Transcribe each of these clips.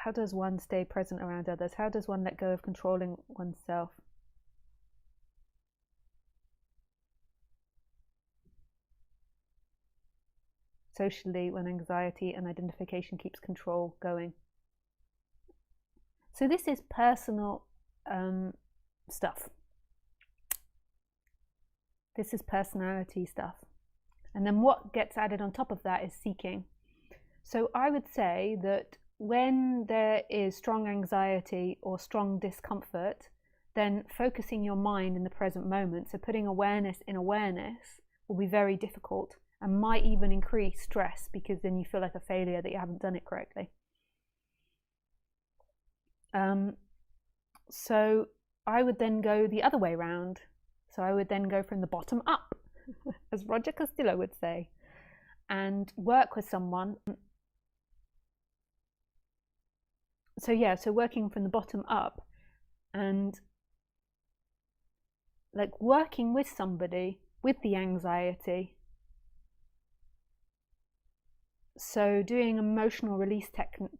How does one stay present around others? How does one let go of controlling oneself? Socially, when anxiety and identification keeps control going. So this is personal stuff. This is personality stuff. And then what gets added on top of that is seeking. So I would say that when there is strong anxiety or strong discomfort, then focusing your mind in the present moment, so putting awareness in awareness, will be very difficult and might even increase stress, because then you feel like a failure that you haven't done it correctly. So I would then go the other way around. So I would then go from the bottom up, as Roger Castillo would say, and work with someone. So yeah, so working from the bottom up and like working with somebody with the anxiety. So doing emotional release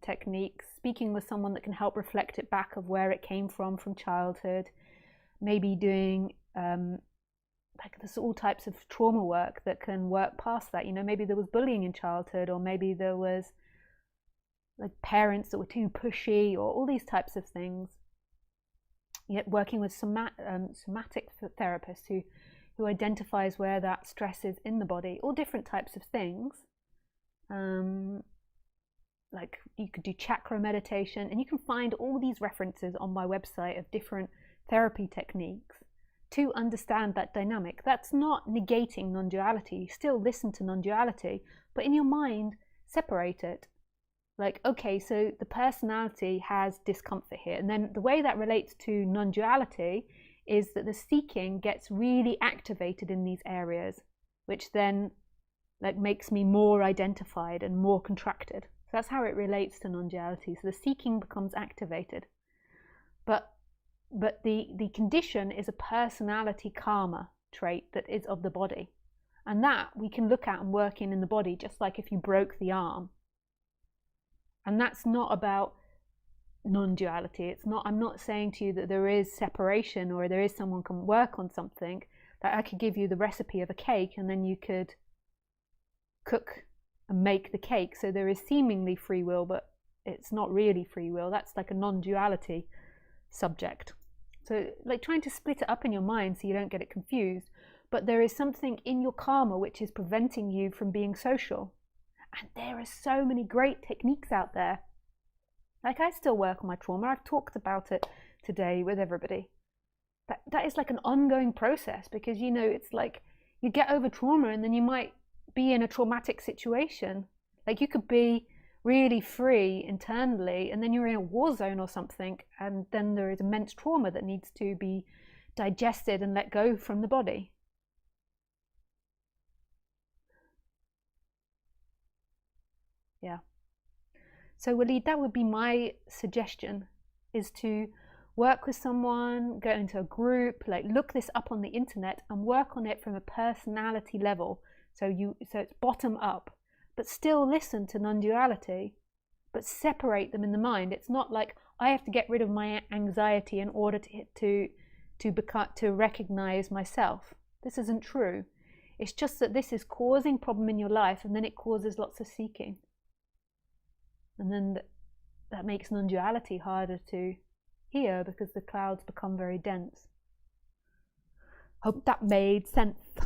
techniques, speaking with someone that can help reflect it back of where it came from childhood, maybe doing like there's all types of trauma work that can work past that. You know, maybe there was bullying in childhood, or maybe there was like parents that were too pushy, or all these types of things. Yet working with somatic therapists who identifies where that stress is in the body, all different types of things. Like you could do chakra meditation, and you can find all these references on my website of different therapy techniques to understand that dynamic. That's not negating non-duality. Still listen to non-duality, but in your mind separate it. Like, okay, so the personality has discomfort here, and then the way that relates to non-duality is that the seeking gets really activated in these areas, which then like makes me more identified and more contracted. So that's how it relates to non-duality. So the seeking becomes activated, but the condition is a personality karma trait that is of the body, and that we can look at and work in the body, just like if you broke the arm. And that's not about non-duality. It's not, I'm not saying to you that there is separation, or there is someone can work on something, that I could give you the recipe of a cake and then you could cook and make the cake. So there is seemingly free will, but it's not really free will. That's like a non-duality subject. So like trying to split it up in your mind so you don't get it confused. But there is something in your karma which is preventing you from being social. And there are so many great techniques out there. Like I still work on my trauma. I've talked about it today with everybody. That is like an ongoing process, because you know, it's like you get over trauma and then you might be in a traumatic situation. Like you could be really free internally and then you're in a war zone or something, and then there is immense trauma that needs to be digested and let go from the body. Yeah. So Waleed, that would be my suggestion, is to work with someone, go into a group, like look this up on the internet and work on it from a personality level. So it's bottom up, but still listen to non-duality, but separate them in the mind. It's not like I have to get rid of my anxiety in order to recognize myself. This isn't true. It's just that this is causing problem in your life, and then it causes lots of seeking. And then that makes non-duality harder to hear, because the clouds become very dense. Hope that made sense.